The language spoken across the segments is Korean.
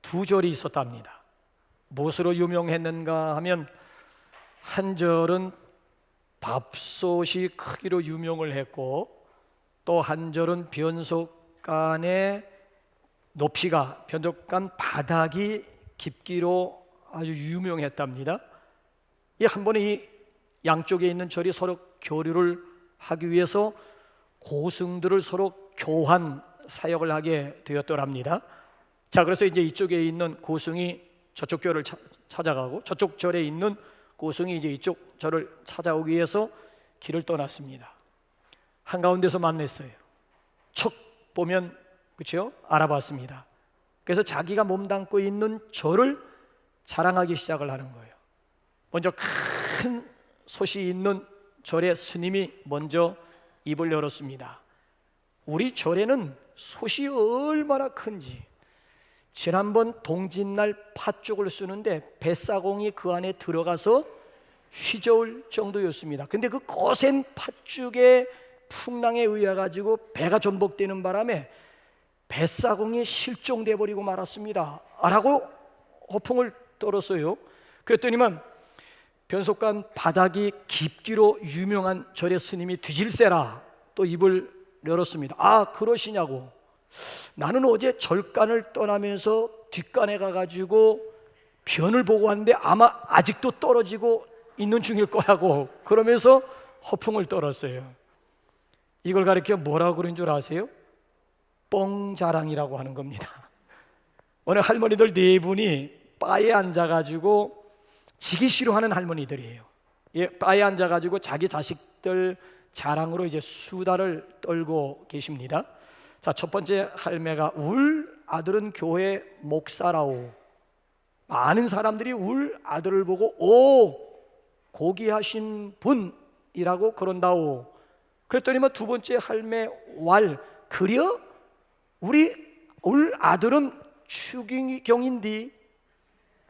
두 절이 있었답니다. 무엇으로 유명했는가 하면 한 절은 밥솥이 크기로 유명을 했고, 또 한 절은 변속간의 높이가, 변속간 바닥이 깊기로 아주 유명했답니다. 이 한 번에 이 양쪽에 있는 절이 서로 교류를 하기 위해서 고승들을 서로 교환 사역을 하게 되었더랍니다. 자, 그래서 이제 이쪽에 있는 고승이 저쪽 절을 찾아가고, 저쪽 절에 있는 고승이 이제 이쪽 절을 찾아오기 위해서 길을 떠났습니다. 한가운데서 만났어요. 척 보면, 그렇죠? 알아봤습니다. 그래서 자기가 몸담고 있는 절을 자랑하기 시작을 하는 거예요. 먼저 큰 솥이 있는 절의 스님이 먼저 입을 열었습니다. 우리 절에는 솥이 얼마나 큰지, 지난번 동짓날 팥죽을 쓰는데 뱃사공이 그 안에 들어가서 휘저을 정도였습니다. 그런데 그 거센 팥죽의 풍랑에 의해 가지고 배가 전복되는 바람에 뱃사공이 실종돼 버리고 말았습니다 라고 허풍을 떨었어요. 그랬더니만 변속간 바닥이 깊기로 유명한 절의 스님이 뒤질세라 또 입을 열었습니다. 아, 그러시냐고. 나는 어제 절간을 떠나면서 뒷간에 가가지고 변을 보고 왔는데 아마 아직도 떨어지고 있는 중일 거라고, 그러면서 허풍을 떨었어요. 이걸 가리켜 뭐라고 그런 줄 아세요? 뻥자랑이라고 하는 겁니다. 오늘 할머니들 네 분이 바에 앉아가지고 지기 싫어하는 할머니들이에요. 바에 앉아가지고 자기 자식들 자랑으로 이제 수다를 떨고 계십니다. 자, 첫 번째 할매가 울 아들은 교회 목사라오. 많은 사람들이 울 아들을 보고 오, 고귀하신 분이라고 그런다오. 그랬더니만 두 번째 할매 왈, 그려? 우리 울 아들은 추기경인디.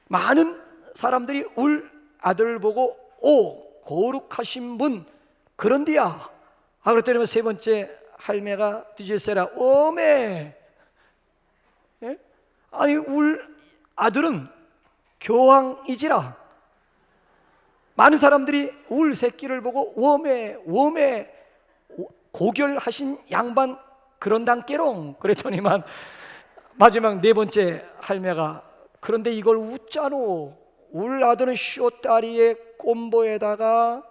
많은 사람들이 울 아들을 보고 오, 거룩하신 분 그런디야. 아, 그랬더니 세 번째 할매가 뒤질세라 오메. 예? 아니 울 아들은 교황이지라. 많은 사람들이 울 새끼를 보고 오메 고결하신 양반 그런단께롱. 그랬더니만 마지막 네 번째 할매가 그런데 이걸 웃자노. 울 아들은 쇼다리의 꼼보에다가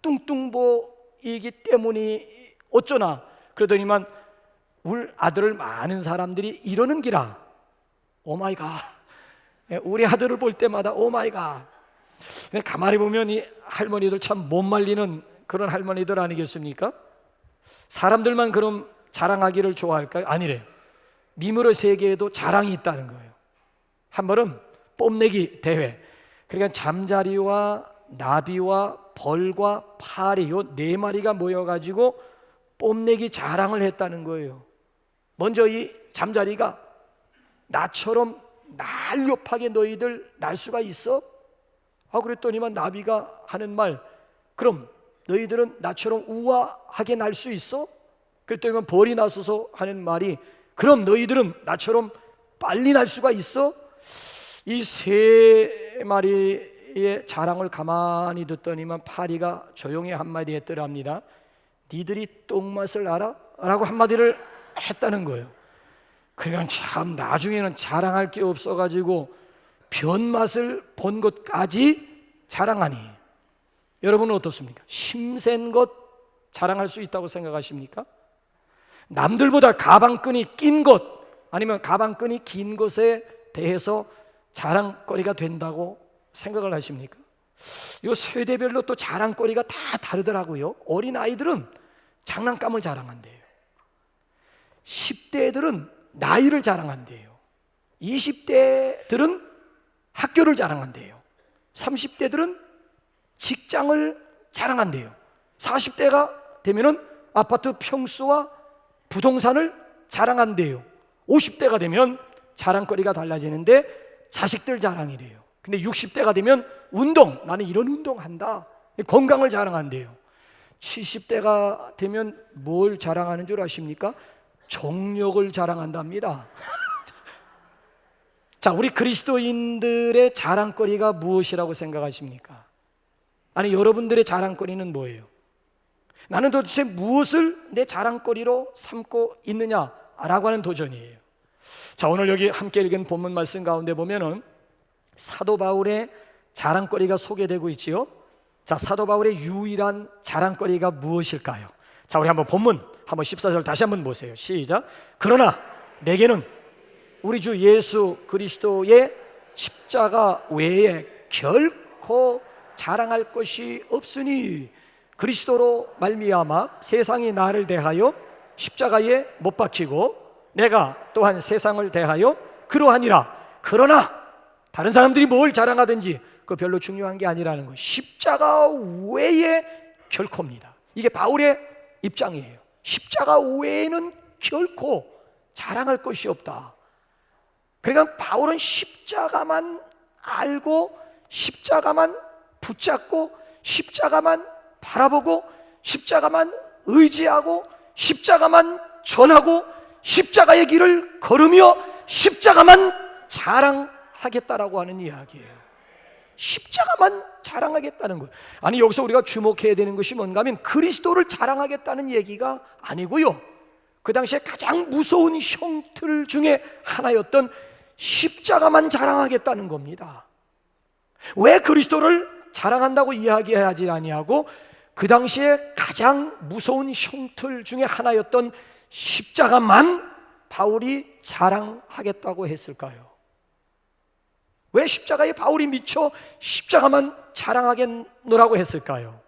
뚱뚱보이기 때문이 어쩌나. 그러더니만 울 아들을 많은 사람들이 이러는 기라. 오마이갓. 우리 아들을 볼 때마다 오마이갓. 가만히 보면 이 할머니들 참 못 말리는 그런 할머니들 아니겠습니까? 사람들만 그럼 자랑하기를 좋아할까요? 아니래요. 미물의 세계에도 자랑이 있다는 거예요. 한 번은 뽐내기 대회, 그러니까 잠자리와 나비와 벌과 파리 요 네 마리가 모여가지고 뽐내기 자랑을 했다는 거예요. 먼저 이 잠자리가 나처럼 날렵하게 너희들 날 수가 있어? 아, 그랬더니만 나비가 하는 말, 그럼 너희들은 나처럼 우아하게 날 수 있어? 그랬더니만 벌이 나서서 하는 말이, 그럼 너희들은 나처럼 빨리 날 수가 있어? 이 세 마리의 자랑을 가만히 듣더니만 파리가 조용히 한마디 했더랍니다. 니들이 똥맛을 알아? 라고 한마디를 했다는 거예요. 그러니까 참 나중에는 자랑할 게 없어가지고 변맛을 본 것까지 자랑하니, 여러분은 어떻습니까? 심센 것 자랑할 수 있다고 생각하십니까? 남들보다 가방끈이 낀 것, 아니면 가방끈이 긴 것에 대해서 자랑거리가 된다고 생각을 하십니까? 이 세대별로 또 자랑거리가 다 다르더라고요. 어린아이들은 장난감을 자랑한대요. 10대들은 나이를 자랑한대요. 20대들은 학교를 자랑한대요. 30대들은 직장을 자랑한대요. 40대가 되면은 아파트 평수와 부동산을 자랑한대요. 50대가 되면 자랑거리가 달라지는데 자식들 자랑이래요. 근데 60대가 되면 운동, 나는 이런 운동한다, 건강을 자랑한대요. 70대가 되면 뭘 자랑하는 줄 아십니까? 정력을 자랑한답니다. 자, 우리 그리스도인들의 자랑거리가 무엇이라고 생각하십니까? 아니, 여러분들의 자랑거리는 뭐예요? 나는 도대체 무엇을 내 자랑거리로 삼고 있느냐라고 하는 도전이에요. 자, 오늘 여기 함께 읽은 본문 말씀 가운데 보면은 사도 바울의 자랑거리가 소개되고 있지요. 자, 사도 바울의 유일한 자랑거리가 무엇일까요? 자, 우리 한번 본문 한번 14절 다시 한번 보세요. 시작. 그러나 내게는 우리 주 예수 그리스도의 십자가 외에 결코 자랑할 것이 없으니 그리스도로 말미암아 세상이 나를 대하여 십자가에 못 박히고 내가 또한 세상을 대하여 그러하니라. 그러나 다른 사람들이 뭘 자랑하든지 그거 별로 중요한 게 아니라는 거예요. 십자가 외에 결코입니다. 이게 바울의 입장이에요. 십자가 외에는 결코 자랑할 것이 없다. 그러니까 바울은 십자가만 알고 십자가만 붙잡고 십자가만 바라보고 십자가만 의지하고 십자가만 전하고 십자가의 길을 걸으며 십자가만 자랑하겠다라고 하는 이야기예요. 십자가만 자랑하겠다는 거예요. 아니, 여기서 우리가 주목해야 되는 것이 뭔가 하면 그리스도를 자랑하겠다는 얘기가 아니고요, 그 당시에 가장 무서운 형틀 중에 하나였던 십자가만 자랑하겠다는 겁니다. 왜 그리스도를 자랑한다고 이야기하지 아니하고 그 당시에 가장 무서운 형틀 중에 하나였던 십자가만 바울이 자랑하겠다고 했을까요? 왜 십자가에 바울이 미쳐 십자가만 자랑하겠노라고 했을까요?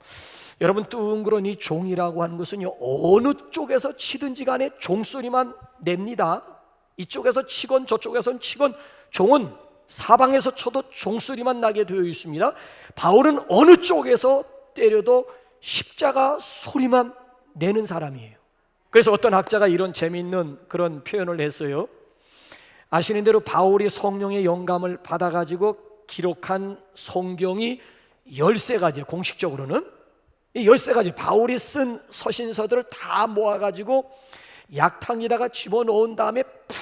여러분, 뚱그런 이 종이라고 하는 것은요, 어느 쪽에서 치든지 간에 종소리만 냅니다. 이쪽에서 치건 저쪽에서 치건 종은 사방에서 쳐도 종소리만 나게 되어 있습니다. 바울은 어느 쪽에서 때려도 십자가 소리만 내는 사람이에요. 그래서 어떤 학자가 이런 재미있는 그런 표현을 했어요. 아시는 대로 바울이 성령의 영감을 받아가지고 기록한 성경이 13가지, 공식적으로는 이 13가지 바울이 쓴 서신서들을 다 모아가지고 약탕에다가 집어넣은 다음에 푹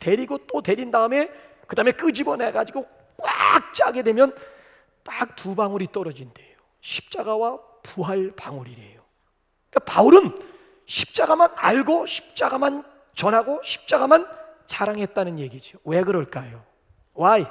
데리고 또 데린 다음에 그 다음에 끄집어내가지고 꽉 짜게 되면 딱 2방울이 떨어진대요. 십자가와 부활 방울이래요. 그러니까 바울은 십자가만 알고 십자가만 전하고 십자가만 자랑했다는 얘기죠. 왜 그럴까요? Why?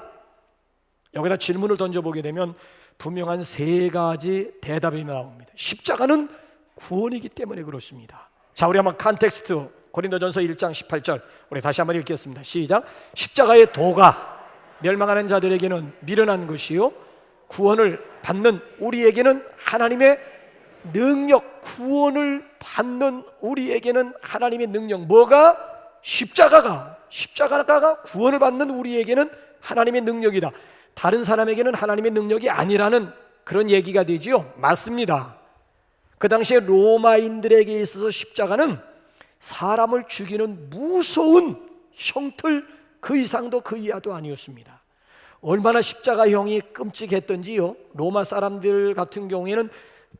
여기다 질문을 던져보게 되면 분명한 3가지 대답이 나옵니다. 십자가는 구원이기 때문에 그렇습니다. 자, 우리 한번 컨텍스트 고린도전서 1장 18절 우리 다시 한번 읽겠습니다. 시작. 십자가의 도가 멸망하는 자들에게는 미련한 것이요 구원을 받는 우리에게는 하나님의 능력, 구원을 받는 우리에게는 하나님의 능력. 뭐가? 십자가가 구원을 받는 우리에게는 하나님의 능력이다. 다른 사람에게는 하나님의 능력이 아니라는 그런 얘기가 되지요. 맞습니다. 그 당시에 로마인들에게 있어서 십자가는 사람을 죽이는 무서운 형틀, 그 이상도 그 이하도 아니었습니다. 얼마나 십자가형이 끔찍했던지요, 로마 사람들 같은 경우에는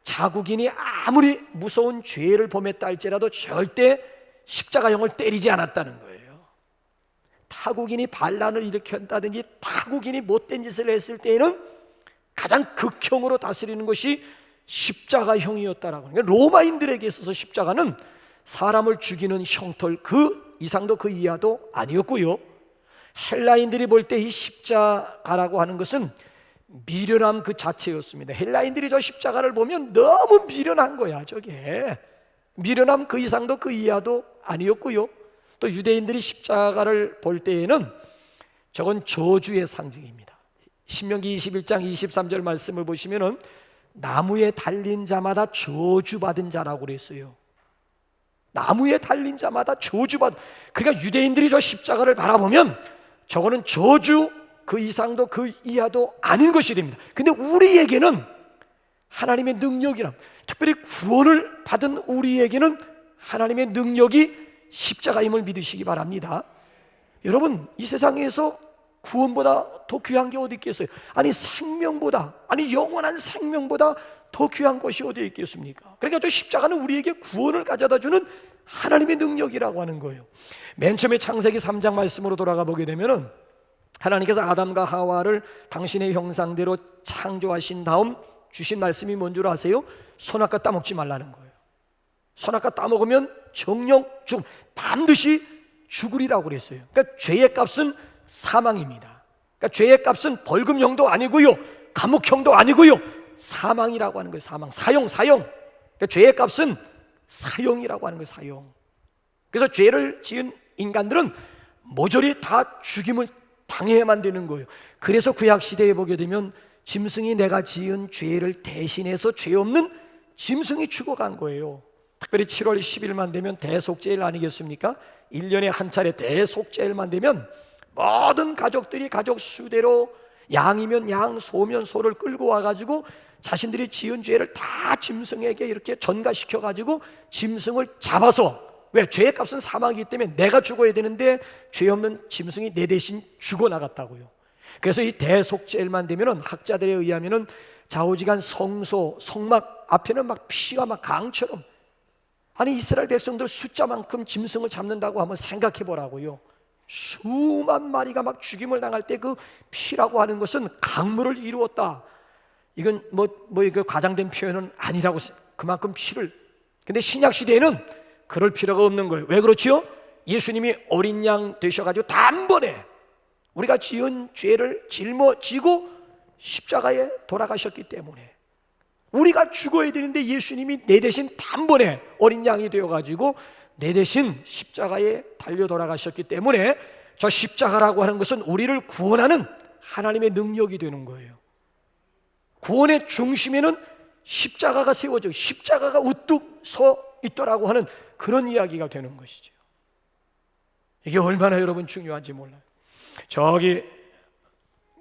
자국인이 아무리 무서운 죄를 범했다 할지라도 절대 십자가형을 때리지 않았다는 거예요. 타국인이 반란을 일으켰다든지 타국인이 못된 짓을 했을 때에는 가장 극형으로 다스리는 것이 십자가형이었다라고 하는 거예요. 로마인들에게 있어서 십자가는 사람을 죽이는 형틀, 그 이상도 그 이하도 아니었고요, 헬라인들이 볼 때 이 십자가라고 하는 것은 미련함 그 자체였습니다. 헬라인들이 저 십자가를 보면 너무 미련한 거야. 저게 미련함 그 이상도 그 이하도 아니었고요, 또 유대인들이 십자가를 볼 때에는 저건 저주의 상징입니다. 신명기 21장 23절 말씀을 보시면은 나무에 달린 자마다 저주받은 자라고 그랬어요. 나무에 달린 자마다 저주받은. 그러니까 유대인들이 저 십자가를 바라보면 저거는 저주 그 이상도 그 이하도 아닌 것이 됩니다. 근데 우리에게는 하나님의 능력이란, 특별히 구원을 받은 우리에게는 하나님의 능력이 십자가임을 믿으시기 바랍니다. 여러분, 이 세상에서 구원보다 더 귀한 게 어디 있겠어요? 아니 생명보다, 아니 영원한 생명보다 더 귀한 것이 어디 있겠습니까? 그러니까 저 십자가는 우리에게 구원을 가져다 주는 하나님의 능력이라고 하는 거예요. 맨 처음에 창세기 3장 말씀으로 돌아가 보게 되면은 하나님께서 아담과 하와를 당신의 형상대로 창조하신 다음 주신 말씀이 뭔 줄 아세요? 선악과 따먹지 말라는 거예요. 선악과 따먹으면 정령 죽음, 반드시 죽으리라고 그랬어요. 그러니까 죄의 값은 사망입니다. 그러니까 죄의 값은 벌금형도 아니고요, 감옥형도 아니고요, 사망이라고 하는 거예요. 사형. 그러니까 죄의 값은 사형이라고 하는 거예요. 사형. 그래서 죄를 지은 인간들은 모조리 다 죽임을 당해야만 되는 거예요. 그래서 구약 시대에 보게 되면 짐승이 내가 지은 죄를 대신해서 죄 없는 짐승이 죽어간 거예요. 특별히 7월 10일만 되면 대속죄일 아니겠습니까? 1년에 한 차례 대속죄일만 되면 모든 가족들이 가족 수대로 양이면 양, 소면 소를 끌고 와가지고 자신들이 지은 죄를 다 짐승에게 이렇게 전가시켜가지고 짐승을 잡아서, 왜? 죄의 값은 사망이기 때문에 내가 죽어야 되는데 죄 없는 짐승이 내 대신 죽어나갔다고요. 그래서 이 대속죄일만 되면은 학자들에 의하면은 좌우지간 성소, 성막 앞에는 막 피가 막 강처럼, 아니 이스라엘 백성들 숫자만큼 짐승을 잡는다고 한번 생각해 보라고요. 수만 마리가 막 죽임을 당할 때 그 피라고 하는 것은 강물을 이루었다. 이건 이거 과장된 표현은 아니라고, 그만큼 피를. 근데 신약 시대에는 그럴 필요가 없는 거예요. 왜 그렇지요? 예수님이 어린 양 되셔가지고 단번에 우리가 지은 죄를 짊어지고 십자가에 돌아가셨기 때문에, 우리가 죽어야 되는데 예수님이 내 대신 단번에 어린 양이 되어가지고 내 대신 십자가에 달려 돌아가셨기 때문에 저 십자가라고 하는 것은 우리를 구원하는 하나님의 능력이 되는 거예요. 구원의 중심에는 십자가가 세워져, 십자가가 우뚝 서 있더라고 하는 그런 이야기가 되는 것이죠. 이게 얼마나 여러분 중요한지 몰라요. 저기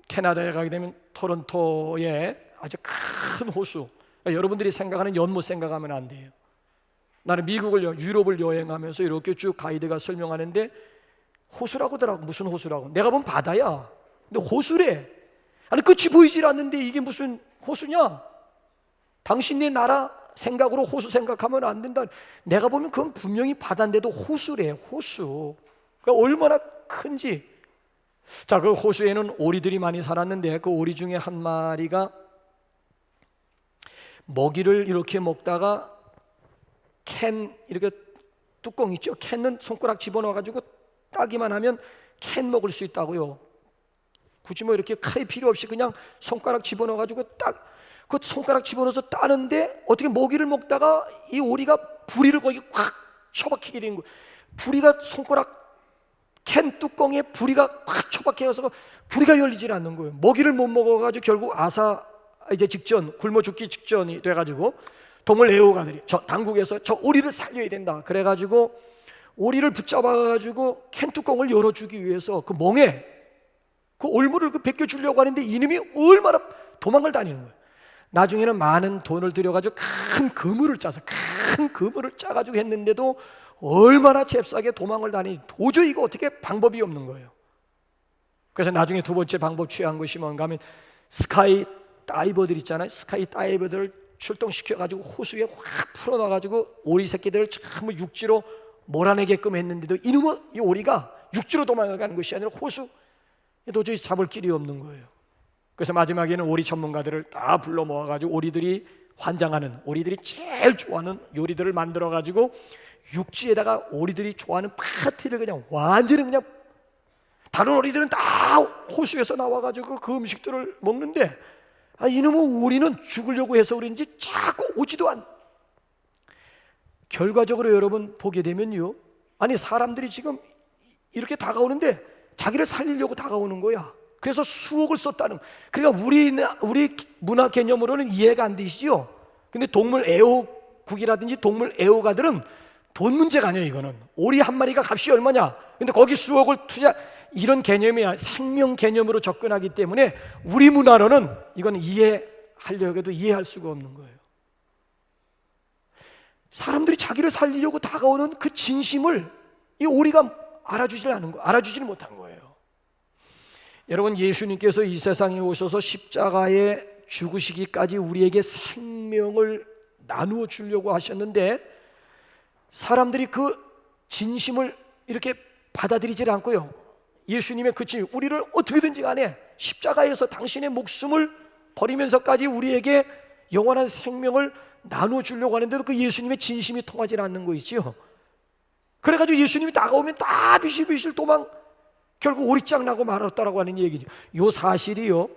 캐나다에 가게 되면 토론토에 아주 큰 호수, 그러니까 여러분들이 생각하는 연못 생각하면 안 돼요. 나는 유럽을 여행하면서 이렇게 쭉 가이드가 설명하는데 호수라고 하더라고. 무슨 호수라고? 내가 본 바다야. 근데 호수래. 아니 끝이 보이질 않는데 이게 무슨 호수냐? 당신네 나라 생각으로 호수 생각하면 안 된다. 내가 보면 그건 분명히 바다인데도 호수래. 호수. 그러니까 얼마나 큰지. 자, 그 호수에는 오리들이 많이 살았는데 그 오리 중에 한 마리가 먹이를 이렇게 먹다가 캔, 이렇게 뚜껑 있죠? 캔은 손가락 집어넣어가지고 따기만 하면 캔 먹을 수 있다고요. 굳이 이렇게 칼이 필요 없이 그냥 손가락 집어넣어가지고 딱 그 손가락 집어넣어서 따는데 어떻게 먹이를 먹다가 이 오리가 부리를 거기 꽉 처박히게 된 거예요. 부리가 손가락 캔 뚜껑에 부리가 꽉 처박혀서 부리가 열리질 않는 거예요. 먹이를 못 먹어가지고 결국 이제 굶어 죽기 직전이 돼가지고 동물 애호가들이 당국에서 저 오리를 살려야 된다. 그래가지고 오리를 붙잡아가지고 캔 뚜껑을 열어주기 위해서 그 멍에 그 올무를 벗겨주려고 하는데 이놈이 얼마나 도망을 다니는 거예요. 나중에는 많은 돈을 들여가지고 큰 그물을 짜가지고 했는데도 얼마나 잽싸게 도망을 다니니 도저히 이거 어떻게 방법이 없는 거예요. 그래서 나중에 두 번째 방법 취한 것이 뭔가 하면 스카이 다이버들 있잖아요. 스카이 다이버들을 출동시켜가지고 호수에 확 풀어놔가지고 오리 새끼들을 전부 육지로 몰아내게끔 했는데도 이 오리가 육지로 도망가는 것이 아니라 호수 도저히 잡을 길이 없는 거예요. 그래서 마지막에는 오리 전문가들을 다 불러 모아가지고 오리들이 환장하는, 오리들이 제일 좋아하는 요리들을 만들어가지고 육지에다가 오리들이 좋아하는 파티를 그냥 완전히 그냥, 다른 오리들은 다 호수에서 나와가지고 그 음식들을 먹는데 이놈의 오리는 죽으려고 해서 그런지 자꾸 오지도 않. 결과적으로 여러분 보게 되면요, 아니 사람들이 지금 이렇게 다가오는데 자기를 살리려고 다가오는 거야. 그래서 수억을 썼다는. 그러니까 우리 문화 개념으로는 이해가 안 되시죠. 근데 동물 애호국이라든지 동물 애호가들은 돈 문제가 아니에요. 이거는 오리 한 마리가 값이 얼마냐, 근데 거기 수억을 투자, 이런 개념이 생명 개념으로 접근하기 때문에 우리 문화로는 이건 이해하려고 해도 이해할 수가 없는 거예요. 사람들이 자기를 살리려고 다가오는 그 진심을 이 오리가 알아주지를 못한 거예요. 여러분, 예수님께서 이 세상에 오셔서 십자가에 죽으시기까지 우리에게 생명을 나누어 주려고 하셨는데 사람들이 그 진심을 이렇게 받아들이질 않고요, 예수님의 그 진, 우리를 어떻게든지 간에 십자가에서 당신의 목숨을 버리면서까지 우리에게 영원한 생명을 나눠주려고 하는데도 그 예수님의 진심이 통하지 않는 거 있지요. 그래가지고 예수님이 다가오면 다 비실비실 도망, 결국 오리짝 나고 말았다라고 하는 얘기죠. 요 사실이요,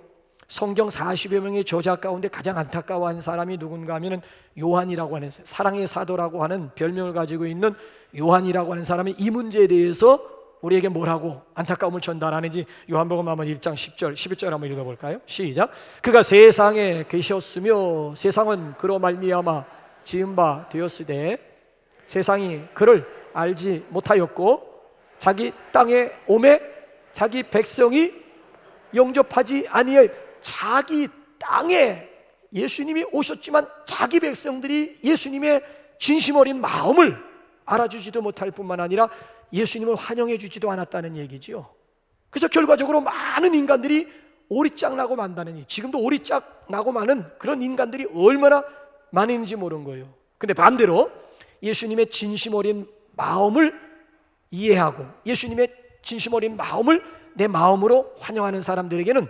성경 40여 명의 저자 가운데 가장 안타까워한 사람이 누군가 하면은 요한이라고 하는, 사랑의 사도라고 하는 별명을 가지고 있는 요한이라고 하는 사람이 이 문제에 대해서 우리에게 뭐라고 안타까움을 전달하는지 요한복음 한번 1장 10절 11절 한번 읽어볼까요? 시작. 그가 세상에 계셨으며 세상은 그로 말미암아 지은 바 되었으되 세상이 그를 알지 못하였고 자기 땅에 오매 자기 백성이 영접하지 아니하여. 자기 땅에 예수님이 오셨지만 자기 백성들이 예수님의 진심 어린 마음을 알아주지도 못할 뿐만 아니라 예수님을 환영해 주지도 않았다는 얘기죠. 그래서 결과적으로 많은 인간들이 오리짝 나고 만다는 이, 지금도 오리짝 나고 마는 그런 인간들이 얼마나 많은지 모르는 거예요. 근데 반대로 예수님의 진심 어린 마음을 이해하고 예수님의 진심 어린 마음을 내 마음으로 환영하는 사람들에게는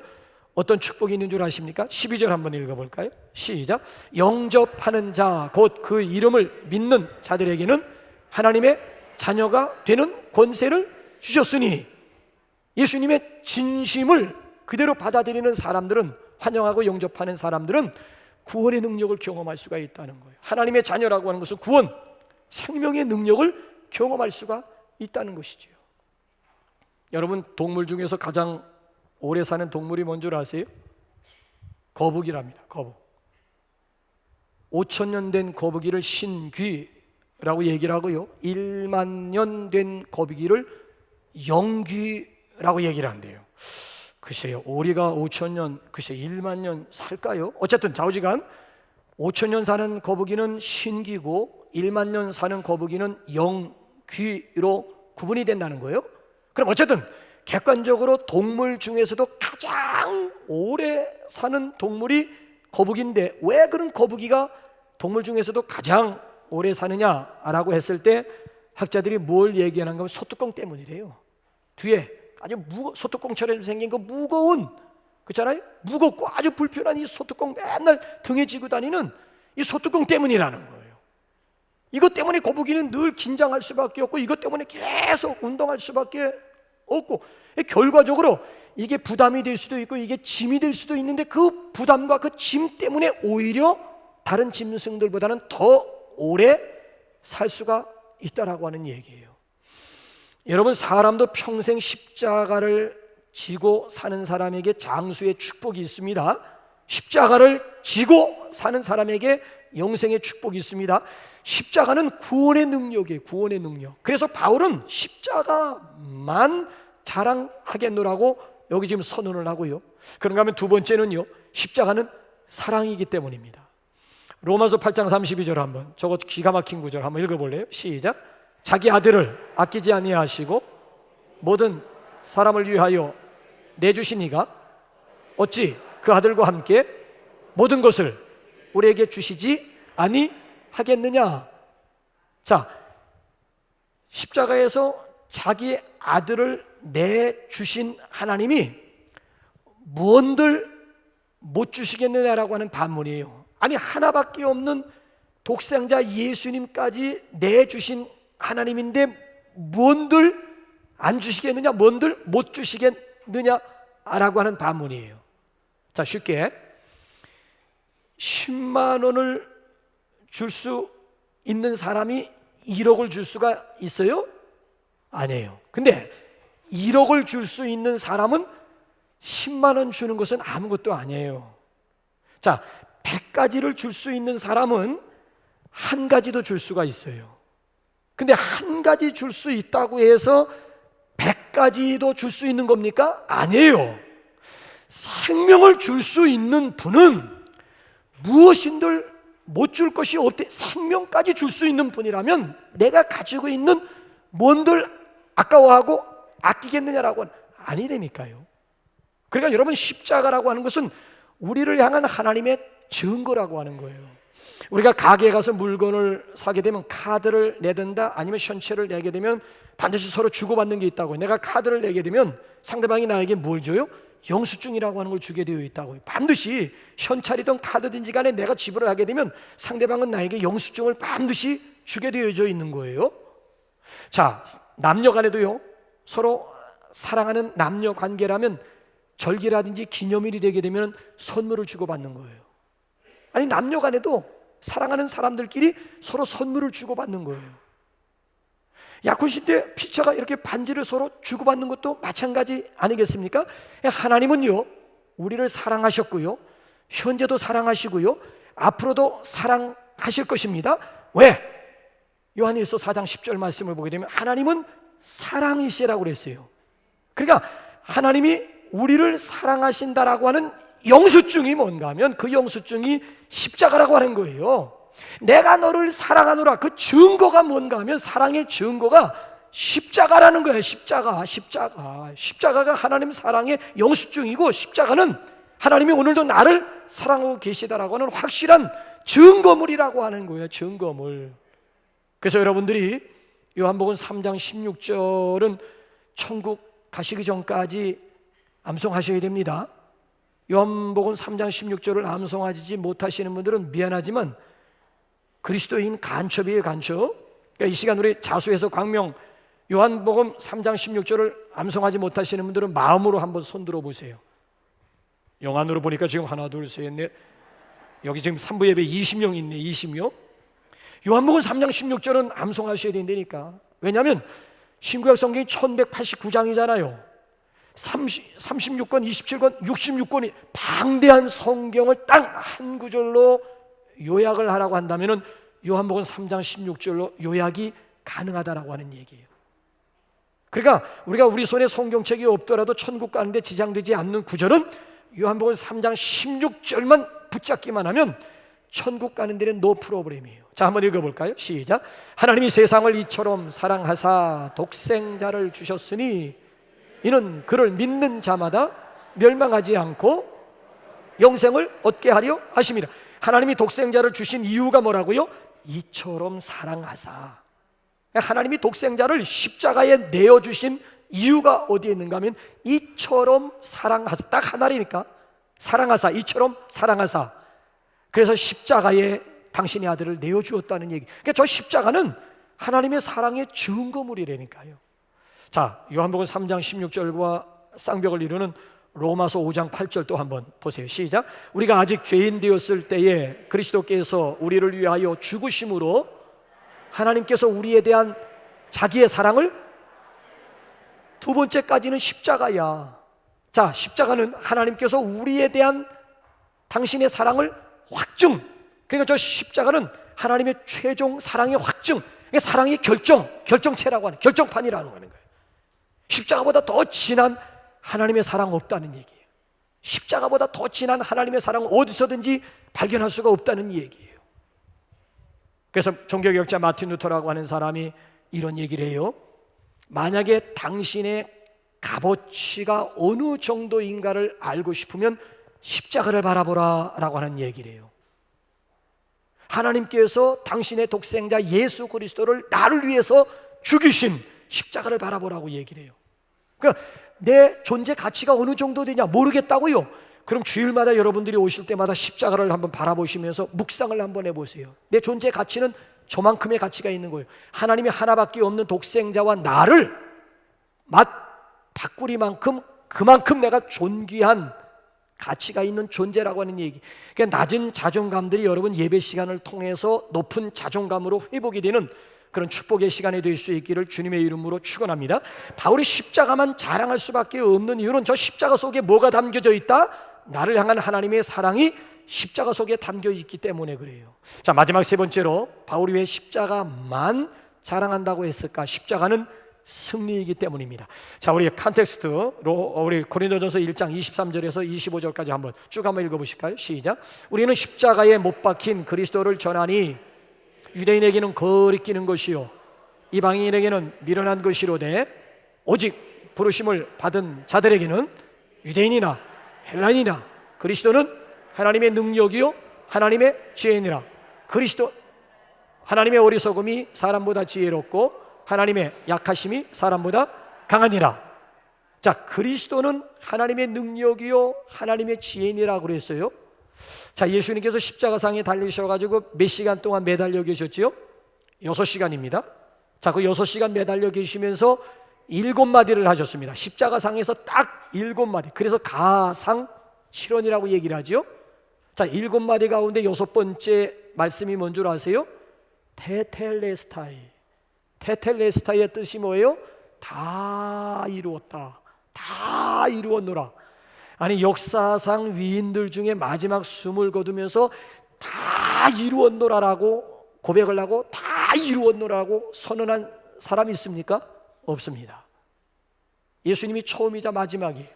어떤 축복이 있는 줄 아십니까? 12절 한번 읽어볼까요? 시작. 영접하는 자, 곧 그 이름을 믿는 자들에게는 하나님의 자녀가 되는 권세를 주셨으니. 예수님의 진심을 그대로 받아들이는 사람들은, 환영하고 영접하는 사람들은 구원의 능력을 경험할 수가 있다는 거예요. 하나님의 자녀라고 하는 것은 구원, 생명의 능력을 경험할 수가 있다는 것이지요. 여러분, 동물 중에서 가장 오래 사는 동물이 뭔 줄 아세요? 거북이랍니다. 거북. 5,000년 된 거북이를 신귀라고 얘기를 하고요, 1만 년 된 거북이를 영귀라고 얘기를 한대요. 글쎄요, 오리가 5,000년, 글쎄 1만 년 살까요? 어쨌든 좌우지간 5,000년 사는 거북이는 신귀고 1만 년 사는 거북이는 영귀로 구분이 된다는 거예요. 그럼 어쨌든 객관적으로 동물 중에서도 가장 오래 사는 동물이 거북이인데, 왜 그런 거북이가 동물 중에서도 가장 오래 사느냐라고 했을 때 학자들이 뭘 얘기하는 가 소뚜껑 때문이래요. 뒤에 아주 소뚜껑처럼 생긴 그 무거운, 그렇잖아요? 무겁고 아주 불편한 이 소뚜껑 맨날 등에 지고 다니는 이 소뚜껑 때문이라는 거예요. 이것 때문에 거북이는 늘 긴장할 수밖에 없고, 이것 때문에 계속 운동할 수밖에 없고, 결과적으로 이게 부담이 될 수도 있고 이게 짐이 될 수도 있는데, 그 부담과 그 짐 때문에 오히려 다른 짐승들보다는 더 오래 살 수가 있다라고 하는 얘기예요. 여러분, 사람도 평생 십자가를 지고 사는 사람에게 장수의 축복이 있습니다. 십자가를 지고 사는 사람에게 영생의 축복이 있습니다. 십자가는 구원의 능력이에요. 구원의 능력. 그래서 바울은 십자가만 자랑하겠노라고 여기 지금 선언을 하고요. 그런가 하면 두 번째는요, 십자가는 사랑이기 때문입니다. 로마서 8장 32절 한번, 저것 기가 막힌 구절 한번 읽어볼래요? 시작. 자기 아들을 아끼지 아니하시고 모든 사람을 위하여 내주신 이가 어찌 그 아들과 함께 모든 것을 우리에게 주시지 아니하겠느냐. 자, 십자가에서 자기 아들을 내주신 하나님이 무언들 못 주시겠느냐라고 하는 반문이에요. 아니, 하나밖에 없는 독생자 예수님까지 내주신 하나님인데 무언들 안 주시겠느냐, 무언들 못 주시겠느냐라고 하는 반문이에요. 자, 쉽게 10만 원을 줄 수 있는 사람이 1억을 줄 수가 있어요? 아니에요. 근데 1억을 줄 수 있는 사람은 10만 원 주는 것은 아무것도 아니에요. 자, 100가지를 줄 수 있는 사람은 한 가지도 줄 수가 있어요. 근데 한 가지 줄 수 있다고 해서 100가지도 줄 수 있는 겁니까? 아니에요. 생명을 줄 수 있는 분은 무엇인들 못 줄 것이 없대. 생명까지 줄 수 있는 분이라면 내가 가지고 있는 뭔들 아까워하고 아끼겠느냐라고 아니라니까요. 그러니까 여러분, 십자가라고 하는 것은 우리를 향한 하나님의 증거라고 하는 거예요. 우리가 가게에 가서 물건을 사게 되면 카드를 내든다 아니면 현체를 내게 되면 반드시 서로 주고받는 게 있다고. 내가 카드를 내게 되면 상대방이 나에게 뭘 줘요? 영수증이라고 하는 걸 주게 되어 있다고요. 반드시 현찰이든 카드든지 간에 내가 지불을 하게 되면 상대방은 나에게 영수증을 반드시 주게 되어져 있는 거예요. 자, 남녀 간에도요, 서로 사랑하는 남녀 관계라면 절기라든지 기념일이 되게 되면 선물을 주고받는 거예요. 아니, 남녀 간에도 사랑하는 사람들끼리 서로 선물을 주고받는 거예요. 약혼식 때 피차가 이렇게 반지를 서로 주고받는 것도 마찬가지 아니겠습니까? 하나님은요, 우리를 사랑하셨고요, 현재도 사랑하시고요, 앞으로도 사랑하실 것입니다. 왜? 요한일서 4장 10절 말씀을 보게 되면 하나님은 사랑이시라고 그랬어요. 그러니까 하나님이 우리를 사랑하신다라고 하는 영수증이 뭔가 하면 그 영수증이 십자가라고 하는 거예요. 내가 너를 사랑하노라, 그 증거가 뭔가 하면 사랑의 증거가 십자가라는 거예요. 십자가가 하나님 사랑의 영수증이고, 십자가는 하나님이 오늘도 나를 사랑하고 계시다라고 하는 확실한 증거물이라고 하는 거예요. 증거물. 그래서 여러분들이 요한복음 3장 16절은 천국 가시기 전까지 암송하셔야 됩니다. 요한복음 3장 16절을 암송하지 못하시는 분들은 미안하지만 그리스도인 간첩이에요, 간첩. 그러니까 이 시간 우리 자수해서 광명 요한복음 3장 16절을 암송하지 못하시는 분들은 마음으로 한번 손 들어 보세요. 영안으로 보니까 지금 하나, 둘, 셋, 넷, 여기 지금 3부 예배 20명 있네. 20명. 요한복음 3장 16절은 암송하셔야 된다니까. 왜냐하면 신구약 성경이 1189장이잖아요 36권, 27권, 66권이 방대한 성경을 딱 한 구절로 요약을 하라고 한다면 요한복음 3장 16절로 요약이 가능하다라고 하는 얘기예요. 그러니까 우리가 우리 손에 성경책이 없더라도 천국 가는데 지장되지 않는 구절은 요한복음 3장 16절만 붙잡기만 하면 천국 가는 데는 노 프로블렘이에요. 자, 한번 읽어볼까요? 시작. 하나님이 세상을 이처럼 사랑하사 독생자를 주셨으니 이는 그를 믿는 자마다 멸망하지 않고 영생을 얻게 하려 하심이라. 하나님이 독생자를 주신 이유가 뭐라고요? 이처럼 사랑하사. 하나님이 독생자를 십자가에 내어주신 이유가 어디에 있는가 하면 이처럼 사랑하사. 딱 하나니까 사랑하사, 이처럼 사랑하사. 그래서 십자가에 당신의 아들을 내어주었다는 얘기. 그러니까 저 십자가는 하나님의 사랑의 증거물이라니까요. 자, 요한복음 3장 16절과 쌍벽을 이루는 로마서 5장 8절 또 한번 보세요. 시작. 우리가 아직 죄인 되었을 때에 그리스도께서 우리를 위하여 죽으심으로 하나님께서 우리에 대한 자기의 사랑을, 두 번째까지는 십자가야. 자, 십자가는 하나님께서 우리에 대한 당신의 사랑을 확증. 그러니까 저 십자가는 하나님의 최종 사랑의 확증, 사랑의 결정체라고 하는, 결정판이라고 하는 거예요. 십자가보다 더 진한 하나님의 사랑 없다는 얘기예요. 십자가보다 더 진한 하나님의 사랑은 어디서든지 발견할 수가 없다는 얘기예요. 그래서 종교개혁자 마틴 루터라고 하는 사람이 이런 얘기를 해요. 만약에 당신의 값어치가 어느 정도인가를 알고 싶으면 십자가를 바라보라 라고 하는 얘기를 해요. 하나님께서 당신의 독생자 예수 그리스도를 나를 위해서 죽이신 십자가를 바라보라고 얘기를 해요. 그러니까 내 존재 가치가 어느 정도 되냐 모르겠다고요? 그럼 주일마다 여러분들이 오실 때마다 십자가를 한번 바라보시면서 묵상을 한번 해보세요. 내 존재 가치는 저만큼의 가치가 있는 거예요. 하나님이 하나밖에 없는 독생자와 나를 맛 바꾸리만큼 그만큼 내가 존귀한 가치가 있는 존재라고 하는 얘기. 그러니까 낮은 자존감들이 여러분 예배 시간을 통해서 높은 자존감으로 회복이 되는 그런 축복의 시간이 될 수 있기를 주님의 이름으로 축원합니다. 바울이 십자가만 자랑할 수밖에 없는 이유는 저 십자가 속에 뭐가 담겨져 있다? 나를 향한 하나님의 사랑이 십자가 속에 담겨 있기 때문에 그래요. 자, 마지막 세 번째로 바울이 왜 십자가만 자랑한다고 했을까? 십자가는 승리이기 때문입니다. 자, 우리 컨텍스트로 우리 고린도전서 1장 23절에서 25절까지 한번 쭉 한번 읽어보실까요? 시작. 우리는 십자가에 못 박힌 그리스도를 전하니 유대인에게는 거리끼는 것이요 이방인에게는 미련한 것이로되 오직 부르심을 받은 자들에게는 유대인이나 헬라인이나 그리스도는 하나님의 능력이요 하나님의 지혜니라. 그리스도 하나님의 어리석음이 사람보다 지혜롭고 하나님의 약하심이 사람보다 강하니라. 자, 그리스도는 하나님의 능력이요 하나님의 지혜이라고 그랬어요. 자, 예수님께서 십자가상에 달리셔가지고 몇 시간 동안 매달려 계셨지요? 6시간입니다. 자, 그 6시간 매달려 계시면서 7마디를 하셨습니다. 십자가상에서 딱 7마디. 그래서 가상칠언이라고 얘기를 하죠. 자, 7마디 가운데 6번째 말씀이 뭔 줄 아세요? 테텔레스타이. 테텔레스타이의 뜻이 뭐예요? 다 이루었다. 다 이루었노라. 아니, 역사상 위인들 중에 마지막 숨을 거두면서 다 이루었노라라고 고백을 하고 다 이루었노라고 선언한 사람이 있습니까? 없습니다. 예수님이 처음이자 마지막이에요.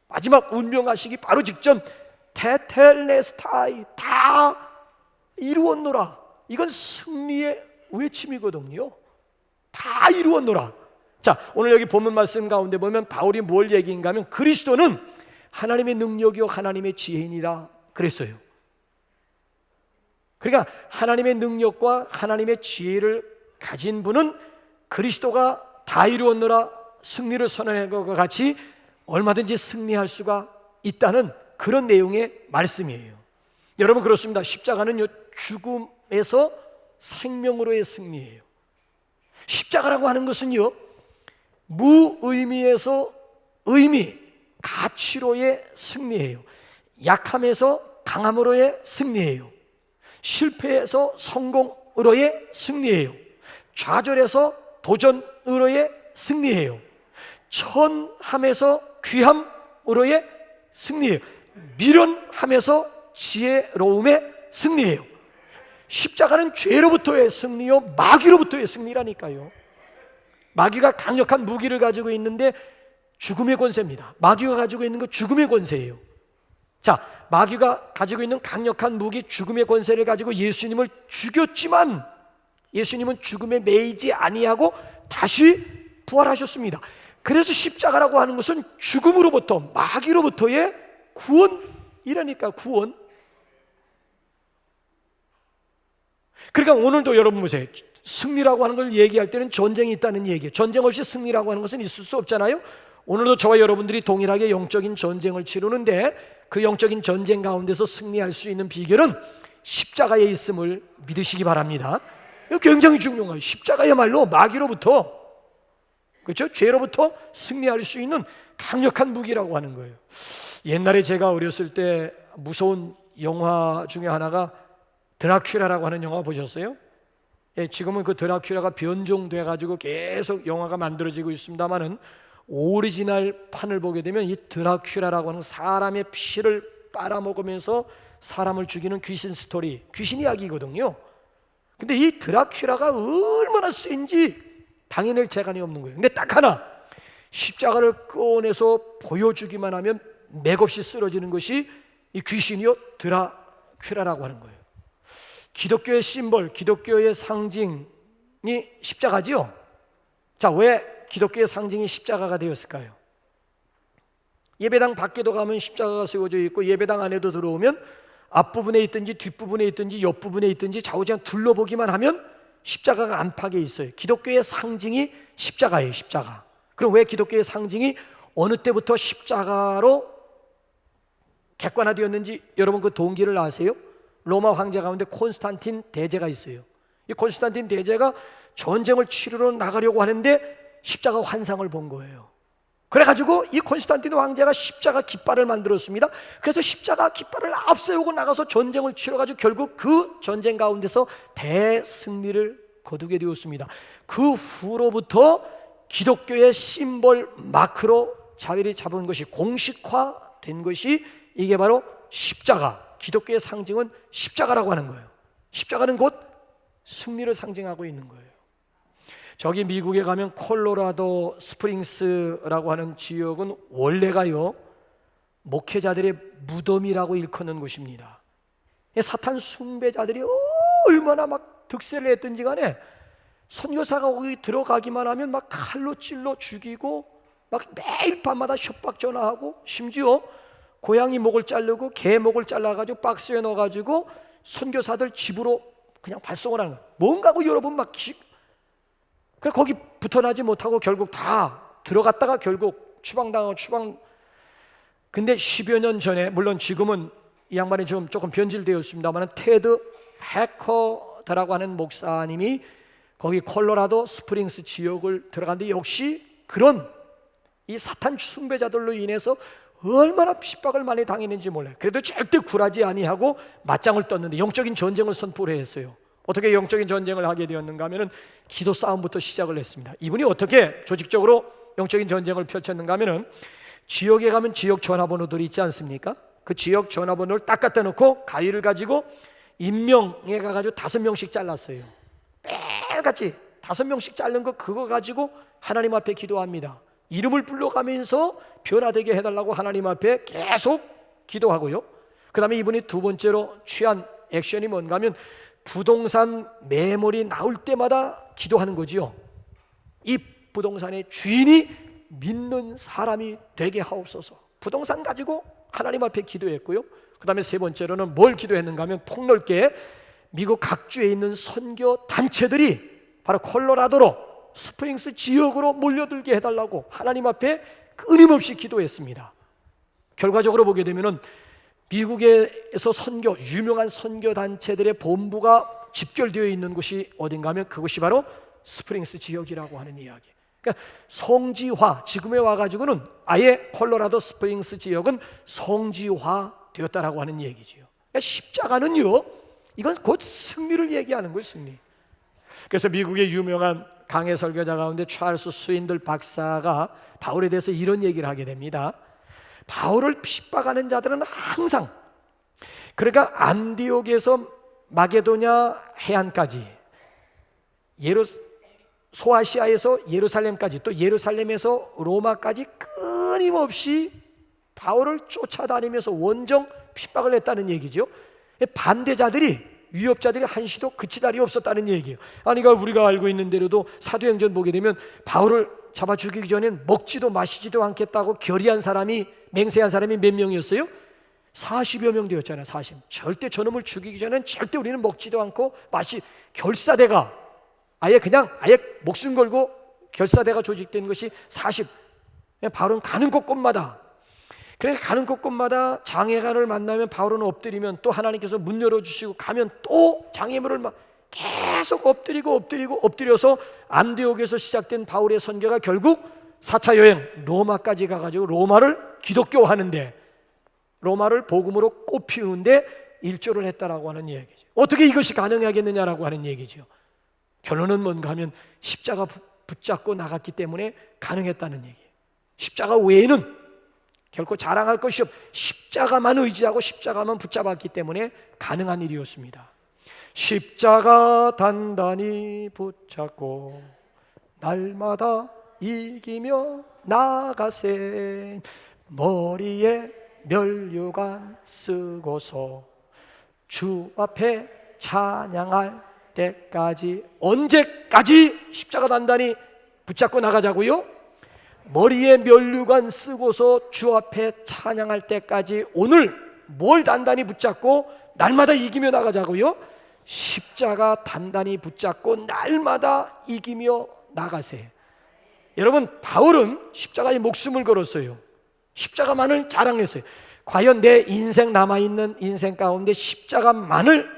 마지막 운명하시기 바로 직전 테텔레스타이, 다 이루었노라. 이건 승리의 외침이거든요. 다 이루었노라. 자, 오늘 여기 본문 말씀 가운데 보면 바울이 뭘 얘기인가 하면 그리스도는 하나님의 능력이요 하나님의 지혜이니라 그랬어요. 그러니까 하나님의 능력과 하나님의 지혜를 가진 분은 그리스도가 다 이루었노라 승리를 선언한 것과 같이 얼마든지 승리할 수가 있다는 그런 내용의 말씀이에요. 여러분, 그렇습니다. 십자가는요, 죽음에서 생명으로의 승리예요. 십자가라고 하는 것은요, 무의미에서 의미, 가치로의 승리예요. 약함에서 강함으로의 승리예요. 실패에서 성공으로의 승리예요. 좌절에서 도전으로의 승리예요. 천함에서 귀함으로의 승리예요. 미련함에서 지혜로움의 승리예요. 십자가는 죄로부터의 승리요 마귀로부터의 승리라니까요. 마귀가 강력한 무기를 가지고 있는데 죽음의 권세입니다. 마귀가 가지고 있는 거 죽음의 권세예요. 자, 마귀가 가지고 있는 강력한 무기 죽음의 권세를 가지고 예수님을 죽였지만 예수님은 죽음에 매이지 아니하고 다시 부활하셨습니다. 그래서 십자가라고 하는 것은 죽음으로부터 마귀로부터의 구원이라니까. 구원. 그러니까 오늘도 여러분 보세요. 승리라고 하는 걸 얘기할 때는 전쟁이 있다는 얘기예요. 전쟁 없이 승리라고 하는 것은 있을 수 없잖아요. 오늘도 저와 여러분들이 동일하게 영적인 전쟁을 치르는데 그 영적인 전쟁 가운데서 승리할 수 있는 비결은 십자가에 있음을 믿으시기 바랍니다. 이거 굉장히 중요한 거예요. 십자가야말로 마귀로부터, 그렇죠? 죄로부터 승리할 수 있는 강력한 무기라고 하는 거예요. 옛날에 제가 어렸을 때 무서운 영화 중에 하나가 드라큘라라고 하는 영화 보셨어요? 예, 지금은 그 드라큘라가 변종돼 가지고 계속 영화가 만들어지고 있습니다만은 오리지널 판을 보게 되면 이 드라큘라라고 하는 사람의 피를 빨아먹으면서 사람을 죽이는 귀신 스토리, 귀신 이야기거든요. 근데 이 드라큘라가 얼마나 센지 당해낼 재간이 없는 거예요. 근데 딱 하나, 십자가를 꺼내서 보여주기만 하면 맥없이 쓰러지는 것이 이 귀신이요 드라큘라라고 하는 거예요. 기독교의 심벌, 기독교의 상징이 십자가지요. 자, 왜 기독교의 상징이 십자가가 되었을까요? 예배당 밖에도 가면 십자가가 세워져 있고 예배당 안에도 들어오면 앞부분에 있든지 뒷부분에 있든지 옆부분에 있든지 좌우지간 둘러보기만 하면 십자가가 안팎에 있어요. 기독교의 상징이 십자가예요. 십자가. 그럼 왜 기독교의 상징이 어느 때부터 십자가로 객관화되었는지 여러분 그 동기를 아세요? 로마 황제 가운데 콘스탄틴 대제가 있어요. 이 콘스탄틴 대제가 전쟁을 치르러 나가려고 하는데 십자가 환상을 본 거예요. 그래가지고 이 콘스탄틴 황제가 십자가 깃발을 만들었습니다. 그래서 십자가 깃발을 앞세우고 나가서 전쟁을 치러가지고 결국 그 전쟁 가운데서 대승리를 거두게 되었습니다. 그 후로부터 기독교의 심벌 마크로 자리를 잡은 것이 공식화된 것이 이게 바로 십자가, 기독교의 상징은 십자가라고 하는 거예요. 십자가는 곧 승리를 상징하고 있는 거예요. 저기 미국에 가면 콜로라도 스프링스라고 하는 지역은 원래가요 목회자들의 무덤이라고 일컫는 곳입니다. 사탄 숭배자들이 얼마나 막 득세를 했든지 간에 선교사가 거기 들어가기만 하면 막 칼로 찔러 죽이고 막 매일 밤마다 협박 전화하고 심지어 고양이 목을 자르고 개 목을 잘라가지고 박스에 넣어가지고 선교사들 집으로 그냥 발송을 하는 거예요. 뭔가고 여러분 막 그래서 거기 붙어나지 못하고 결국 다 들어갔다가 결국 추방당하고 근데 10여 년 전에, 물론 지금은 이 양반이 좀 조금 변질되었습니다만, 테드 해커드라고 하는 목사님이 거기 콜로라도 스프링스 지역을 들어갔는데, 역시 그런 이 사탄 숭배자들로 인해서 얼마나 핍박을 많이 당했는지 몰라요. 그래도 절대 굴하지 아니하고 맞짱을 떴는데 영적인 전쟁을 선포를 했어요. 어떻게 영적인 전쟁을 하게 되었는가 하면은 기도 싸움부터 시작을 했습니다. 이분이 어떻게 조직적으로 영적인 전쟁을 펼쳤는가 하면은, 지역에 가면 지역 전화번호들이 있지 않습니까? 그 지역 전화번호를 딱 갖다 놓고 가위를 가지고 임명해 가지고 5명씩 잘랐어요. 매일같이 5명씩 자른 거, 그거 가지고 하나님 앞에 기도합니다. 이름을 불러가면서 변화되게 해달라고 하나님 앞에 계속 기도하고요. 그 다음에 이분이 두 번째로 취한 액션이 뭔가 하면, 부동산 매물이 나올 때마다 기도하는 거지요. 이 부동산의 주인이 믿는 사람이 되게 하옵소서. 부동산 가지고 하나님 앞에 기도했고요. 그 다음에 세 번째로는 뭘 기도했는가 하면, 폭넓게 미국 각주에 있는 선교 단체들이 바로 콜로라도로 스프링스 지역으로 몰려들게 해달라고 하나님 앞에 끊임없이 기도했습니다. 결과적으로 보게 되면은 미국에서 유명한 선교 단체들의 본부가 집결되어 있는 곳이 어딘가 하면, 그것이 바로 스프링스 지역이라고 하는 이야기. 그러니까 성지화, 지금에 와가지고는 아예 콜로라도 스프링스 지역은 성지화 되었다라고 하는 얘기지요. 그러니까 십자가는요, 이건 곧 승리를 얘기하는 거예요, 승리. 그래서 미국의 유명한 강해 설교자 가운데 찰스 스윈들 박사가 바울에 대해서 이런 얘기를 하게 됩니다. 바울을 핍박하는 자들은 항상, 그러니까 안디옥에서 마게도냐 해안까지, 소아시아에서 예루살렘까지, 또 예루살렘에서 로마까지 끊임없이 바울을 쫓아다니면서 원정 핍박을 했다는 얘기죠. 반대자들이, 위협자들이 한시도 그칠 날이 없었다는 얘기예요. 아니, 그러니까 우리가 알고 있는 대로도 사도행전 보게 되면 바울을 잡아 죽이기 전엔 먹지도 마시지도 않겠다고 결의한 사람이, 맹세한 사람이 몇 명이었어요? 40여 명 되었잖아요. 40. 절대 저놈을 죽이기 전엔 절대 우리는 먹지도 않고 결사대가 아예 목숨 걸고 결사대가 조직된 것이 40. 바울은 가는 곳곳마다, 그러니까 가는 곳곳마다 장애간을 만나면 바울은 엎드리면, 또 하나님께서 문 열어주시고 가면 또 장애물을 계속 엎드려서 안디옥에서 시작된 바울의 선교가 결국 4차 여행 로마까지 가가지고 로마를 기독교화하는데, 로마를 복음으로 꽃피우는데 일조를 했다라고 하는 얘기죠. 어떻게 이것이 가능하겠느냐라고 하는 얘기죠. 결론은 뭔가 하면 십자가 붙잡고 나갔기 때문에 가능했다는 얘기예요. 십자가 외에는 결코 자랑할 것이 십자가만 의지하고 십자가만 붙잡았기 때문에 가능한 일이었습니다. 십자가 단단히 붙잡고 날마다 이기며 나가세, 머리에 면류관 쓰고서 주 앞에 찬양할 때까지. 언제까지 십자가 단단히 붙잡고 나가자고요? 머리에 면류관 쓰고서 주 앞에 찬양할 때까지. 오늘 뭘 단단히 붙잡고 날마다 이기며 나가자고요? 십자가 단단히 붙잡고 날마다 이기며 나가세. 여러분, 바울은 십자가에 목숨을 걸었어요. 십자가만을 자랑했어요. 과연 내 인생, 남아있는 인생 가운데 십자가만을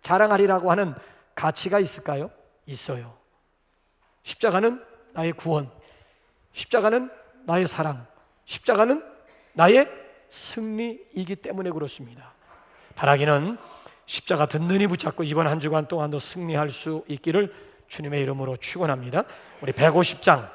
자랑하리라고 하는 가치가 있을까요? 있어요. 십자가는 나의 구원, 십자가는 나의 사랑, 십자가는 나의 승리이기 때문에 그렇습니다. 바라기는 십자가 든든히 붙잡고 이번 한 주간 동안도 승리할 수 있기를 주님의 이름으로 축원합니다. 우리 150장